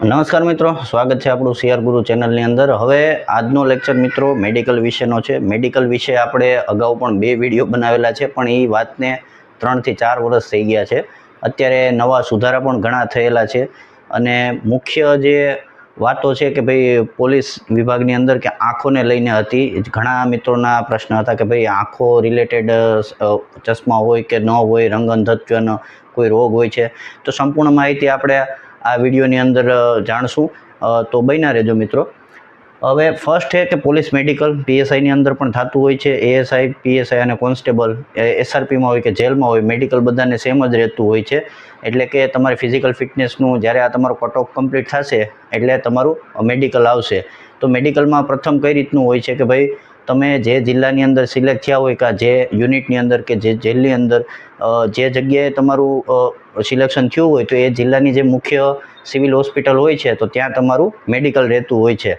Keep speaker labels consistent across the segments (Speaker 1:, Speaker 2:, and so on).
Speaker 1: નમસ્કાર મિત્રો, સ્વાગત છે આપણું સીઆર ગુરુ ચેનલની અંદર। હવે આજનો લેક્ચર મિત્રો મેડિકલ વિશેનો છે। મેડિકલ વિશે આપણે અગાઉ પણ 2 વિડીયો બનાવેલા છે, પણ એ વાતને 3 થી 4 વર્ષ થઈ ગયા છે। અત્યારે નવા સુધારા પણ ઘણા થયેલા છે અને મુખ્ય જે વાતો છે કે ભાઈ પોલીસ વિભાગની અંદર કે આંખોને લઈને હતી। ઘણા મિત્રોના પ્રશ્ન હતા કે ભાઈ આંખો રિલેટેડ ચશ્મા હોય કે ન હોય, રંગ અંધત્વનો કોઈ રોગ હોય છે, તો સંપૂર્ણ માહિતી આપણે આ વિડીયોની અંદર જાણશું, તો બન્યા રહેજો મિત્રો। હવે ફર્સ્ટ છે કે પોલીસ મેડિકલ પીએસઆઈની અંદર પણ થતું હોય છે। એએસઆઈ, પીએસઆઈ અને કોન્સ્ટેબલ એસઆરપીમાં હોય કે જેલમાં હોય, મેડિકલ બધાને સેમ જ રહેતું હોય છે। એટલે કે તમારી ફિઝિકલ ફિટનેસનું જ્યારે આ તમારું કટ ઓફ કમ્પ્લીટ થશે એટલે તમારું મેડિકલ આવશે। તો મેડિકલમાં પ્રથમ કઈ રીતનું હોય છે કે ભાઈ તમે જે જિલ્લાની અંદર સિલેક્ટ થયા હોય કે જે યુનિટની અંદર કે જે જેલની અંદર જે જગ્યાએ તમારું સિલેક્શન થયું હોય તો એ જિલ્લાની જે મુખ્ય સિવિલ હોસ્પિટલ હોય છે તો ત્યાં તમારું મેડિકલ રહેતું હોય છે।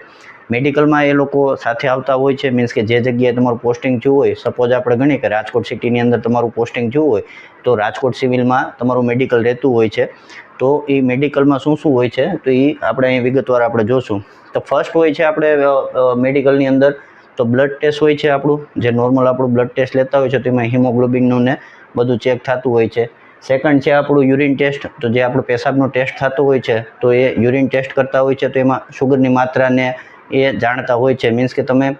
Speaker 1: મેડિકલમાં એ લોકો સાથે આવતા હોય છે, મીન્સ કે જે જગ્યાએ તમારું પોસ્ટિંગ થયું હોય, સપોઝ આપણે ગણીએ કે રાજકોટ સિટીની અંદર તમારું પોસ્ટિંગ થયું હોય તો રાજકોટ સિવિલમાં તમારું મેડિકલ રહેતું હોય છે। તો એ મેડિકલમાં શું શું હોય છે તો એ આપણે અહીં વિગતવાર આપણે જોશું। તો ફર્સ્ટ હોય છે આપણે મેડિકલની અંદર તો બ્લડ ટેસ્ટ હોય છે આપણું, જે નોર્મલ આપણું બ્લડ ટેસ્ટ લેતા હોય છે તો એમાં હિમોગ્લોબિનનું ને બધું ચેક થતું હોય છે। સેકન્ડ છે આપણું યુરિન ટેસ્ટ, તો જે આપણો પેશાબનો ટેસ્ટ થતો હોય છે તો એ યુરિન ટેસ્ટ કરતા હોય છે તો એમાં શુગરની માત્રાને એ જાણતા હોય છે। મીન્સ કે તમે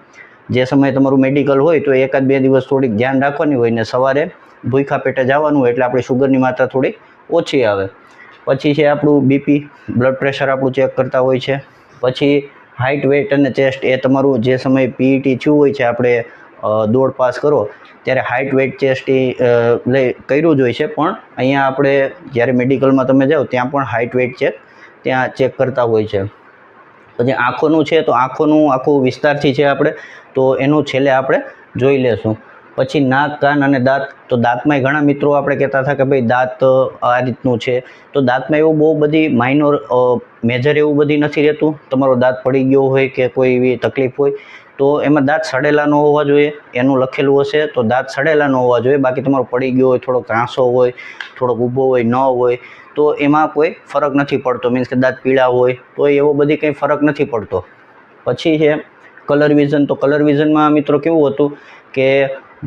Speaker 1: જે સમયે તમારું મેડિકલ હોય તો 1-2 દિવસ થોડીક ધ્યાન રાખવાની હોય ને સવારે ભૂખ્યા પેટે જવાનું હોય એટલે આપણી શુગરની માત્રા થોડી ઓછી આવે। પછી છે આપણું બીપી, બ્લડ પ્રેશર આપણું ચેક કરતા હોય છે। પછી હાઇટ, વેઇટ અને ચેસ્ટ, એ તમારું જે સમયે પીઈટી થયું હોય છે, આપણે દોડ પાસ કરો ત્યારે હાઇટ, વેઇટ, ચેસ્ટ એ કર્યું જ હોય છે, પણ અહીંયા આપણે જ્યારે મેડિકલમાં તમે જાઓ ત્યાં પણ હાઇટ, વેઇટ ત્યાં ચેક કરતા હોય છે। પછી આંખોનું છે તો આંખોનું આખું વિસ્તારથી છે આપણે તો એનું છેલ્લે આપણે જોઈ લેશું। પછી નાક, કાન અને દાંત, તો દાંતમાંય ઘણા મિત્રો આપણે કહેતા હતા કે ભાઈ દાંત આ રીતનું છે, તો દાંતમાં એવું બહુ બધી માઇનોર મેજર એવું બધી નથી રહેતું। તમારો દાંત પડી ગયો હોય કે કોઈ એવી તકલીફ હોય તો એમાં દાંત સડેલા ન હોવા જોઈએ, એનું લખેલું હશે તો દાંત સડેલા ન હોવા જોઈએ। બાકી તમારો પડી ગયો હોય, થોડોક ત્રાંસો હોય, થોડોક ઊભો હોય, ન હોય તો એમાં કોઈ ફરક નથી પડતો, મીન્સ કે દાંત પીળા હોય તો એવો બધી કંઈ ફરક નથી પડતો। પછી છે કલર વિઝન, તો કલર વિઝનમાં મિત્રો કેવું હતું કે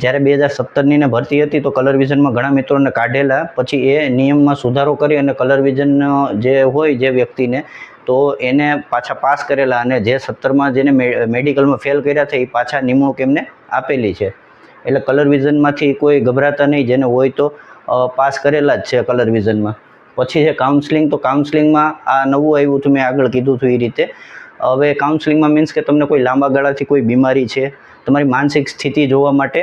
Speaker 1: જ્યારે 2017ની ને ભરતી હતી તો કલર વિઝનમાં ઘણા મિત્રોને કાઢેલા, પછી એ નિયમમાં સુધારો કરી અને કલર વિઝન જે હોય જે વ્યક્તિને તો એને પાછા પાસ કરેલા અને જે 17માં જેને મેડિકલમાં ફેલ કર્યા હતા એ પાછા નિમણૂક એમને આપેલી છે। એટલે કલર વિઝનમાંથી કોઈ ગભરાતા નહીં, જેને હોય તો પાસ કરેલા જ છે કલર વિઝનમાં। પછી છે કાઉન્સલિંગ, તો કાઉન્સલિંગમાં આ નવું આવ્યું હતું, મેં આગળ કીધું હતું એ રીતે। હવે કાઉન્સલિંગમાં મીન્સ કે તમને કોઈ લાંબા ગાળાથી કોઈ બીમારી છે, તમારી માનસિક સ્થિતિ જોવા માટે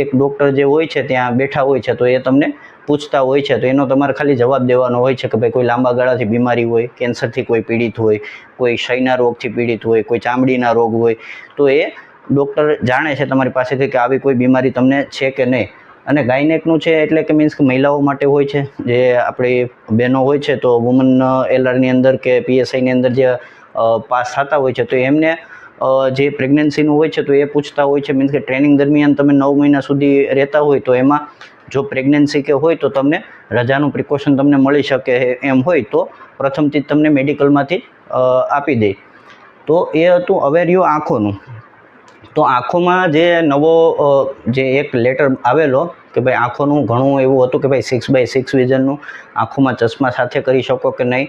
Speaker 1: એક ડૉક્ટર જે હોય છે ત્યાં બેઠા હોય છે તો એ તમને પૂછતા હોય છે, તો એનો તમારે ખાલી જવાબ દેવાનો હોય છે કે ભાઈ કોઈ લાંબા ગાળાથી બીમારી હોય, કેન્સરથી કોઈ પીડિત હોય, કોઈ ક્ષયના રોગથી પીડિત હોય, કોઈ ચામડીના રોગ હોય, તો એ ડૉક્ટર જાણે છે તમારી પાસેથી કે આવી કોઈ બીમારી તમને છે કે નહીં। અને ગાયનેકનું છે એટલે કે મીન્સ કે મહિલાઓ માટે હોય છે, જે આપણી બહેનો હોય છે તો વુમન એલઆરની અંદર કે પીએસઆઈની અંદર જે પાસ થતા હોય છે તો એમને જે પ્રેગ્નન્સીનું હોય છે તો એ પૂછતા હોય છે। મીન્સ કે ટ્રેનિંગ દરમિયાન તમે 9 મહિના સુધી રહેતા હોય તો એમાં જો પ્રેગ્નન્સી કે હોય તો તમને રજાનું પ્રિકોશન તમને મળી શકે એમ હોય તો પ્રથમથી જ તમને મેડિકલમાંથી આપી દે। તો એ હતું। હવે રહ્યું આંખોનું, તો આંખોમાં જે નવો જે એક લેટર આવેલો કે ભાઈ આંખોનું ઘણું એવું હતું કે ભાઈ 6x6 વિઝનનું, આંખોમાં ચશ્મા સાથે કરી શકો કે નહીં,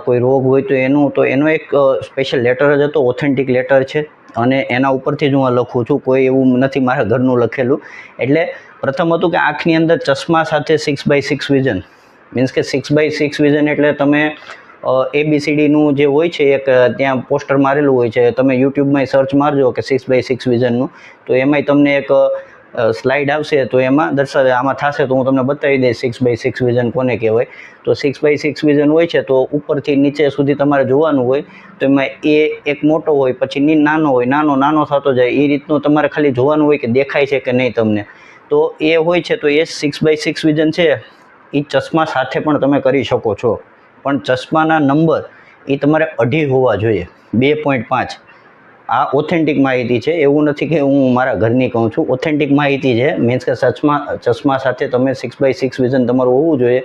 Speaker 1: કોઈ રોગ હોય તો એનો એક સ્પેશિયલ લેટર જ હતો, ઓથેન્ટિક લેટર છે અને એના ઉપરથી જ હું લખું છું, કોઈ એવું નથી મારા ઘરનું લખેલું। એટલે પ્રથમ હતું કે આંખની અંદર ચશ્મા સાથે 6x6 વિઝન, મીન્સ કે 6x6 વિઝન એટલે તમે ABCDનું જે હોય છે એક ત્યાં પોસ્ટર મારેલું હોય છે, તમે યુટ્યુબમાં સર્ચ મારજો કે 6x6 વિઝનનું તો એમાંય તમને એક સ્લાઇડ આવશે તો એમાં દર્શાવે, આમાં થશે તો હું તમને બતાવી દઈશ 6x6 વિઝન કોને કહેવાય। તો 6x6 વિઝન હોય છે તો ઉપરથી નીચે સુધી તમારે જોવાનું હોય, તો એમાં એ એક મોટો હોય, પછી નાનો હોય, નાનો થતો જાય, એ રીતનું તમારે ખાલી જોવાનું હોય કે દેખાય છે કે નહીં તમને। તો એ હોય છે તો એ 6x6 વિઝન છે એ ચશ્મા સાથે પણ તમે કરી શકો છો, પણ ચશ્માના નંબર એ તમારે 2.5 હોવા જોઈએ, 2.5। આ ઓથેન્ટિક માહિતી છે, એવું નથી કે હું મારા ઘરની કહું છું, ઓથેન્ટિક માહિતી છે। મીન્સ કે ચશ્મા સાથે તમે 6x6 વિઝન તમારું હોવું જોઈએ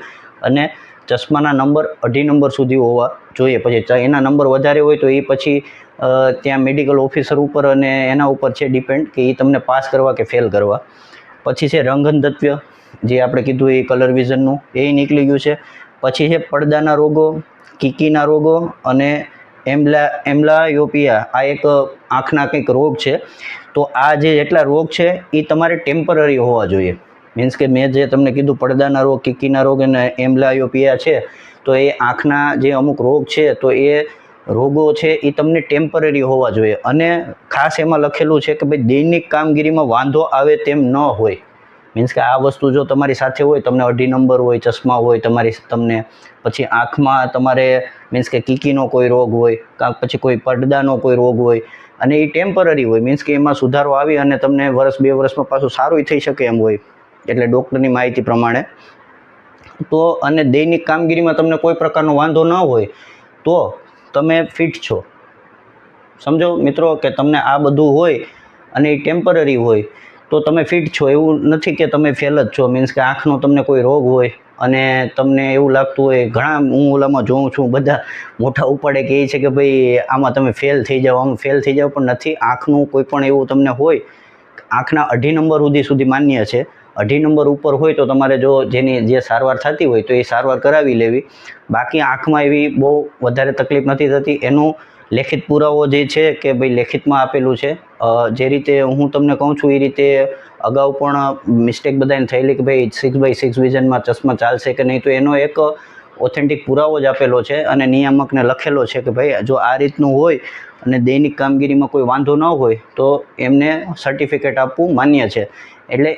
Speaker 1: અને ચશ્માના નંબર 2.5 નંબર સુધી હોવા જોઈએ. પછી એના નંબર વધારે હોય તો એ પછી ત્યાં મેડિકલ ઓફિસર ઉપર અને એના ઉપર છે ડિપેન્ડ કે એ તમને પાસ કરવા કે ફેલ કરવા. પછી છે રંગનદત્વ, જે આપણે કીધું એ કલર વિઝનનું એ નીકળી ગયું છે. પછી છે પડદાના રોગો, કીકીના રોગો અને એમ્બ્લાયોપિયા, આ એક આંખના કંઈક રોગ છે. તો આ જે જેટલા રોગ છે એ તમારે ટેમ્પરરી હોવા જોઈએ. મીન્સ કે મેં જે તમને કીધું પડદાના રોગ, કીકીના રોગ અને એમ્બ્લાયોપિયા છે, તો એ આંખના જે અમુક રોગ છે તો એ રોગો છે એ તમને ટેમ્પરરી હોવા જોઈએ. અને ખાસ એમાં લખેલું છે કે ભાઈ દૈનિક કામગીરીમાં વાંધો આવે તેમ ન હોય. મીન્સ કે આ વસ્તુ જો તમારી સાથે હોય, તમને 2.5 નંબર હોય, ચશ્મા હોય તમને, પછી આંખમાં તમારે મીન્સ કે કીકીનો કોઈ રોગ હોય, કાં પછી કોઈ પડદાનો કોઈ રોગ હોય અને એ ટેમ્પરરી હોય, મીન્સ કે એમાં સુધારો આવી અને તમને 1-2 વર્ષમાં પાછું સારું થઈ શકે એમ હોય, એટલે ડૉક્ટરની માહિતી પ્રમાણે. તો અને દૈનિક કામગીરીમાં તમને કોઈ પ્રકારનો વાંધો ન હોય તો તમે ફિટ છો. સમજો મિત્રો કે તમને આ બધું હોય અને એ ટેમ્પરરી હોય તો તમે ફિટ છો. એવું નથી કે તમે ફેલ જ છો. મીન્સ કે આંખનો તમને કોઈ રોગ હોય અને તમને એવું લાગતું હોય, ઘણા હું ઓલામાં જોઉં છું, બધા મોઢા ઉપાડે કહે છે કે ભાઈ આમાં તમે ફેલ થઈ જાઓ, આમ ફેલ થઈ જાઓ, પણ નથી. આંખનું કોઈ પણ એવું તમને હોય, આંખના 2.5 નંબર સુધી માન્ય છે. 2.5 નંબર ઉપર હોય તો તમારે જો જેની જે સારવાર થતી હોય તો એ સારવાર કરાવી લેવી. બાકી આંખમાં એવી બહુ વધારે તકલીફ નથી થતી. એનું લેખિત પુરાવો જે છે કે ભાઈ લેખિતમાં આપેલું છે. જે રીતે હું તમને કહું છું એ રીતે અગાઉ પણ મિસ્ટેક બધાને થયેલી કે ભાઈ 6x6 વિઝનમાં ચશ્મા ચાલશે કે નહીં, તો એનો એક ઓથેન્ટિક પુરાવો જ આપેલો છે અને નિયામકને લખેલો છે કે ભાઈ જો આ રીતનું હોય અને દૈનિક કામગીરીમાં કોઈ વાંધો ન હોય તો એમને સર્ટિફિકેટ આપવું માન્ય છે. એટલે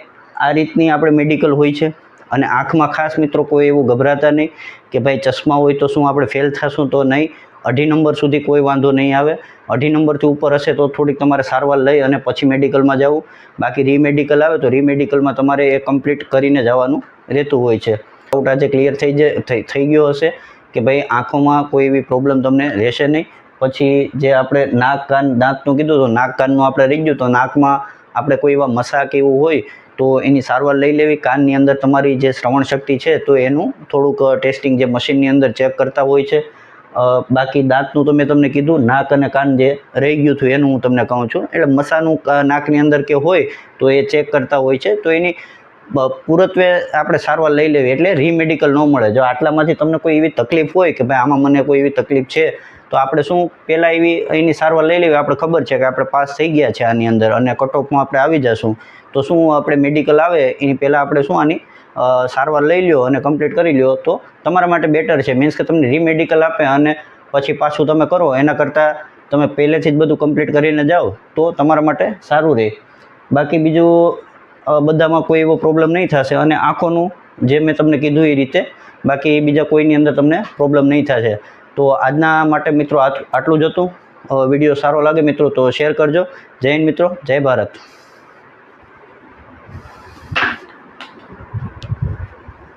Speaker 1: આ રીતની આપણે મેડિકલ હોય છે. અને આંખમાં ખાસ મિત્રો કોઈ એવું ગભરાતા નહીં કે ભાઈ ચશ્મા હોય તો શું આપણે ફેલ થશું, તો નહીં. 2.5 નંબર સુધી કોઈ વાંધો નહીં આવે. 2.5 નંબરથી ઉપર હશે તો થોડીક તમારે સારવાર લઈ અને પછી મેડિકલમાં જવું. બાકી રીમેડિકલ આવે તો રીમેડિકલમાં તમારે એ કમ્પ્લીટ કરીને જવાનું રહેતું હોય છે. ડાઉટ આજે ક્લિયર થઈ ગયો હશે કે ભાઈ આંખોમાં કોઈ એવી પ્રોબ્લેમ તમને રહેશે નહીં. પછી જે આપણે નાક, કાન, દાંતનું કીધું તો નાક કાનનું આપણે રહી ગયું. તો નાકમાં આપણે કોઈ એવા મસા કે એવું હોય તો એની સારવાર લઈ લેવી. કાનની અંદર તમારી જે શ્રવણ શક્તિ છે તો એનું થોડુંક ટેસ્ટિંગ જે મશીનની અંદર ચેક કરતા હોય છે. બાકી દાંતનું તો મેં તમને કીધું, નાક અને કાન જે રહી ગયું હતું એનું હું તમને કહું છું. એટલે મસાનું નાકની અંદર કે હોય તો એ ચેક કરતા હોય છે. તો એની પૂરત્વે આપણે સારવાર લઈ લેવી, એટલે રીમેડિકલ ન મળે. જો આટલામાંથી તમને કોઈ એવી તકલીફ હોય કે ભાઈ આમાં મને કોઈ એવી તકલીફ છે તો આપણે શું પહેલાં એની સારવાર લઈ લેવી. આપણે ખબર છે કે આપણે પાસ થઈ ગયા છે આની અંદર અને કટ ઓફમાં આપણે આવી જશું, તો શું આપણે મેડિકલ આવે એની પહેલાં આપણે શું આની સારવાર લઈ લ્યો અને કમ્પ્લીટ કરી લ્યો તો તમારા માટે બેટર છે. મીન્સ કે તમને રીમેડિકલ આપે અને પછી પાછું તમે કરો એના કરતાં તમે પહેલેથી જ બધું કમ્પ્લીટ કરીને જાઓ તો તમારા માટે સારું રહે. બાકી બીજું બધામાં કોઈ એવો પ્રોબ્લેમ નહીં થશે. અને આંખોનું જે મેં તમને કીધું એ રીતે, બાકી બીજા કોઈની અંદર તમને પ્રોબ્લેમ નહીં થશે. તો આજના માટે મિત્રો આટલું જ હતું. વિડીયો સારો લાગે મિત્રો તો શેર કરજો. જય હિન્દ મિત્રો, જય ભારત.